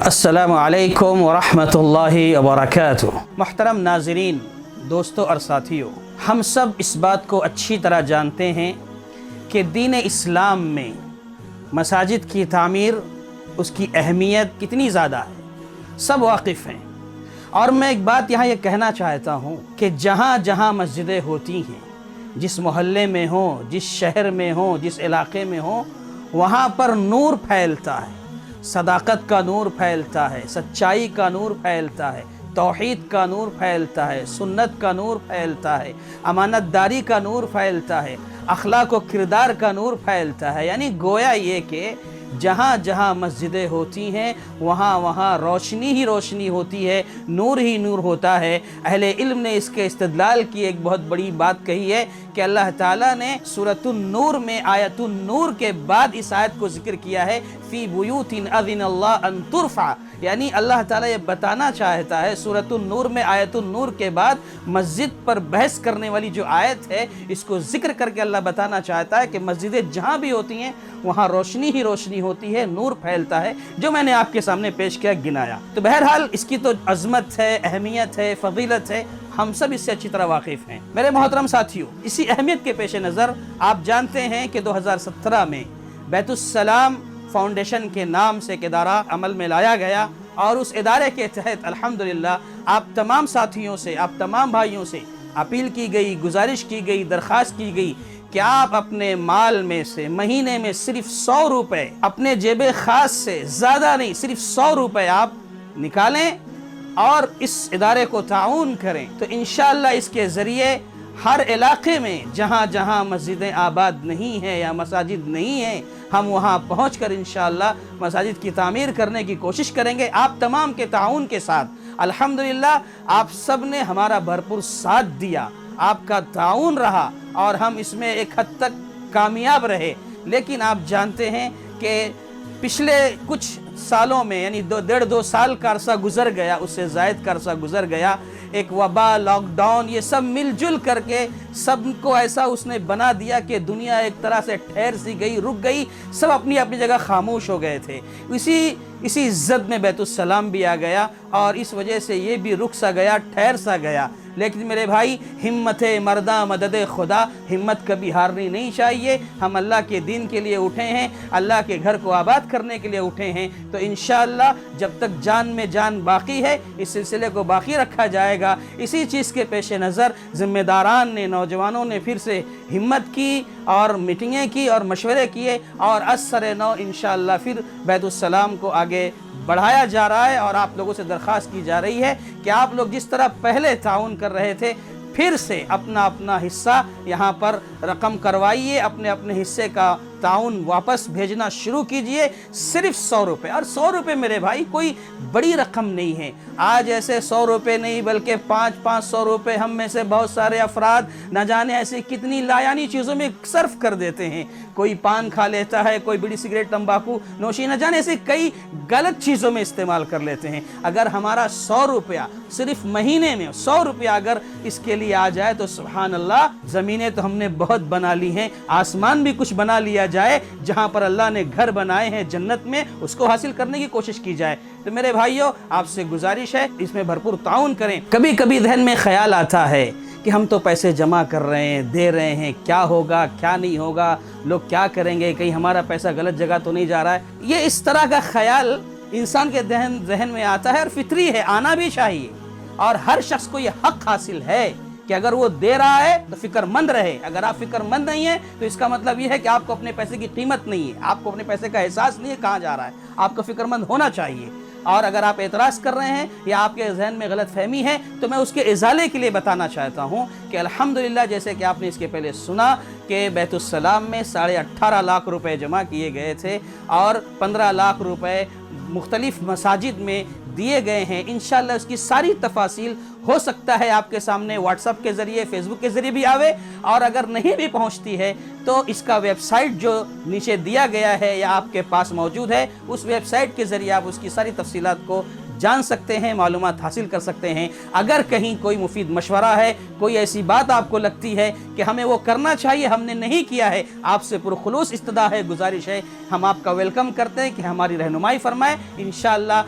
السلام علیکم ورحمۃ اللہ وبرکاتہ۔ محترم ناظرین، دوستوں اور ساتھیوں، ہم سب اس بات کو اچھی طرح جانتے ہیں کہ دین اسلام میں مساجد کی تعمیر، اس کی اہمیت کتنی زیادہ ہے، سب واقف ہیں۔ اور میں ایک بات یہاں یہ کہنا چاہتا ہوں کہ جہاں جہاں مسجدیں ہوتی ہیں، جس محلے میں ہوں، جس شہر میں ہوں، جس علاقے میں ہوں، وہاں پر نور پھیلتا ہے، صداقت کا نور پھیلتا ہے، سچائی کا نور پھیلتا ہے، توحید کا نور پھیلتا ہے، سنت کا نور پھیلتا ہے، امانت داری کا نور پھیلتا ہے، اخلاق و کردار کا نور پھیلتا ہے۔ یعنی گویا یہ کہ جہاں جہاں مسجدیں ہوتی ہیں وہاں وہاں روشنی ہی روشنی ہوتی ہے، نور ہی نور ہوتا ہے۔ اہل علم نے اس کے استدلال کی ایک بہت بڑی بات کہی ہے کہ اللہ تعالیٰ نے سورۃ النور میں آیت النور کے بعد اس آیت کو ذکر کیا ہے، فی بیوت اذن اللہ ان ترفع۔ یعنی اللہ تعالیٰ یہ بتانا چاہتا ہے سورۃ النور میں آیت النور کے بعد مسجد پر بحث کرنے والی جو آیت ہے، اس کو ذکر کر کے اللہ بتانا چاہتا ہے کہ مسجدیں جہاں بھی ہوتی ہیں وہاں روشنی ہی روشنی ہوتی ہے، نور پھیلتا ہے، جو میں نے آپ کے سامنے پیش کیا، گنایا۔ تو بہرحال اس کی تو عظمت ہے، اہمیت ہے، فضیلت ہے، ہم سب اس سے اچھی طرح واقف ہیں۔ میرے محترم ساتھیوں، اسی اہمیت کے پیش نظر آپ جانتے ہیں کہ 2017 میں بیت السلام فاؤنڈیشن کے نام سے ایک ادارہ عمل میں لایا گیا، اور اس ادارے کے تحت الحمدللہ آپ تمام ساتھیوں سے، آپ تمام بھائیوں سے اپیل کی گئی، گزارش کی گئی، درخواست کی گئی کہ آپ اپنے مال میں سے مہینے میں صرف 100 روپے اپنے جیب خاص سے، زیادہ نہیں، صرف 100 روپے آپ نکالیں اور اس ادارے کو تعاون کریں، تو انشاءاللہ اس کے ذریعے ہر علاقے میں جہاں جہاں مسجدیں آباد نہیں ہیں یا مساجد نہیں ہیں، ہم وہاں پہنچ کر انشاءاللہ مساجد کی تعمیر کرنے کی کوشش کریں گے، آپ تمام کے تعاون کے ساتھ۔ الحمدللہ آپ سب نے ہمارا بھرپور ساتھ دیا، آپ کا تعاون رہا، اور ہم اس میں ایک حد تک کامیاب رہے۔ لیکن آپ جانتے ہیں کہ پچھلے کچھ سالوں میں، یعنی 1.5-2 سال کا عرصہ گزر گیا، اس سے زائد کا عرصہ گزر گیا، ایک وبا، لاک ڈاؤن، یہ سب مل جل کر کے سب کو ایسا اس نے بنا دیا کہ دنیا ایک طرح سے ٹھہر سی گئی، رک گئی، سب اپنی اپنی جگہ خاموش ہو گئے تھے۔ اسی زد میں بیت السلام بھی آ گیا، اور اس وجہ سے یہ بھی رک سا گیا، ٹھہر سا گیا۔ لیکن میرے بھائی، ہمت مرداں مدد خدا، ہمت کبھی ہارنی نہیں چاہیے۔ ہم اللہ کے دین کے لیے اٹھے ہیں، اللہ کے گھر کو آباد کرنے کے لیے اٹھے ہیں، تو انشاءاللہ جب تک جان میں جان باقی ہے اس سلسلے کو باقی رکھا جائے گا۔ اسی چیز کے پیش نظر ذمہ داران نے، نوجوانوں نے پھر سے ہمت کی اور میٹنگیں کی اور مشورے کیے، اور از سر نو انشاءاللہ پھر بیت السلام کو آگے بڑھایا جا رہا ہے، اور آپ لوگوں سے درخواست کی جا رہی ہے کہ آپ لوگ جس طرح پہلے تعاون کر رہے تھے، پھر سے اپنا اپنا حصہ یہاں پر رقم کروائیے، اپنے اپنے حصے کا تعاون واپس بھیجنا شروع کیجئے، صرف 100 روپے۔ اور 100 روپے میرے بھائی کوئی بڑی رقم نہیں ہے، آج ایسے 100 روپے نہیں بلکہ 500 روپے ہم میں سے بہت سارے افراد نہ جانے ایسی کتنی لایانی چیزوں میں صرف کر دیتے ہیں۔ کوئی پان کھا لیتا ہے، کوئی بیڑی سگریٹ تمباکو نوشی، نہ جانے ایسی کئی غلط چیزوں میں استعمال کر لیتے ہیں۔ اگر ہمارا 100 روپیہ صرف مہینے میں 100 روپیہ اگر اس کے لیے آ جائے تو سبحان اللہ، زمینیں تو ہم نے بہت بنا لی ہیں، آسمان بھی کچھ بنا لیا جائے، جہاں پر اللہ نے گھر بنائے ہیں جنت میں، اس کو حاصل کرنے کی کوشش کی جائے۔ تو میرے بھائیوں، آپ سے گزارش ہے اس میں بھرپور تعاون کریں۔ کبھی کبھی ذہن میں خیال آتا ہے کہ ہم تو پیسے جمع کر رہے ہیں، دے رہے ہیں، کیا ہوگا کیا نہیں ہوگا، لوگ کیا کریں گے، کہیں ہمارا پیسہ غلط جگہ تو نہیں جا رہا ہے۔ یہ اس طرح کا خیال انسان کے ذہن میں آتا ہے، اور فطری ہے، آنا بھی چاہیے، اور ہر شخص کو یہ حق حاصل ہے کہ اگر وہ دے رہا ہے تو فکر مند رہے۔ اگر آپ فکر مند نہیں ہیں تو اس کا مطلب یہ ہے کہ آپ کو اپنے پیسے کی قیمت نہیں ہے، آپ کو اپنے پیسے کا احساس نہیں ہے کہاں جا رہا ہے، آپ کو فکر مند ہونا چاہیے۔ اور اگر آپ اعتراض کر رہے ہیں یا آپ کے ذہن میں غلط فہمی ہے تو میں اس کے ازالے کے لیے بتانا چاہتا ہوں کہ الحمدللہ، جیسے کہ آپ نے اس کے پہلے سنا کہ بیت السلام میں 18.5 لاکھ روپے جمع کیے گئے تھے، اور 15 لاکھ روپے مختلف مساجد میں دیے گئے ہیں۔ انشاءاللہ اس کی ساری تفاصیل ہو سکتا ہے آپ کے سامنے واٹس ایپ کے ذریعے، فیس بک کے ذریعے بھی آوے، اور اگر نہیں بھی پہنچتی ہے تو اس کا ویب سائٹ جو نیچے دیا گیا ہے یا آپ کے پاس موجود ہے، اس ویب سائٹ کے ذریعے آپ اس کی ساری تفصیلات کو جان سکتے ہیں، معلومات حاصل کر سکتے ہیں۔ اگر کہیں کوئی مفید مشورہ ہے، کوئی ایسی بات آپ کو لگتی ہے کہ ہمیں وہ کرنا چاہیے، ہم نے نہیں کیا ہے، آپ سے پرخلوص استدعا ہے، گزارش ہے، ہم آپ کا ویلکم کرتے ہیں کہ ہماری رہنمائی فرمائیں۔ انشاءاللہ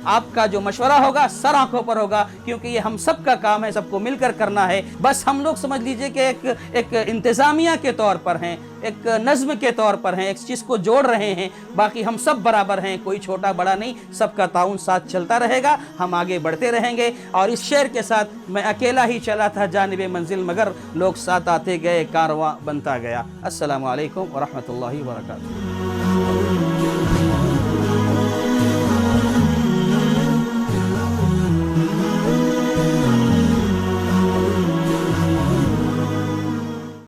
آپ کا جو مشورہ ہوگا سر آنکھوں پر ہوگا، کیونکہ یہ ہم سب کا کام ہے، سب کو مل کر کرنا ہے۔ بس ہم لوگ سمجھ لیجئے کہ ایک انتظامیہ کے طور پر ہیں، ایک نظم کے طور پر ہیں، ایک چیز کو جوڑ رہے ہیں، باقی ہم سب برابر ہیں، کوئی چھوٹا بڑا نہیں، سب کا تعاون ساتھ چلتا رہے گا، ہم آگے بڑھتے رہیں گے۔ اور اس شعر کے ساتھ میں اکیلا ہی چلا تھا جانب منزل، مگر لوگ ساتھ آتے گئے، کارواں بنتا گیا۔ السلام علیکم ورحمۃ اللہ وبرکاتہ۔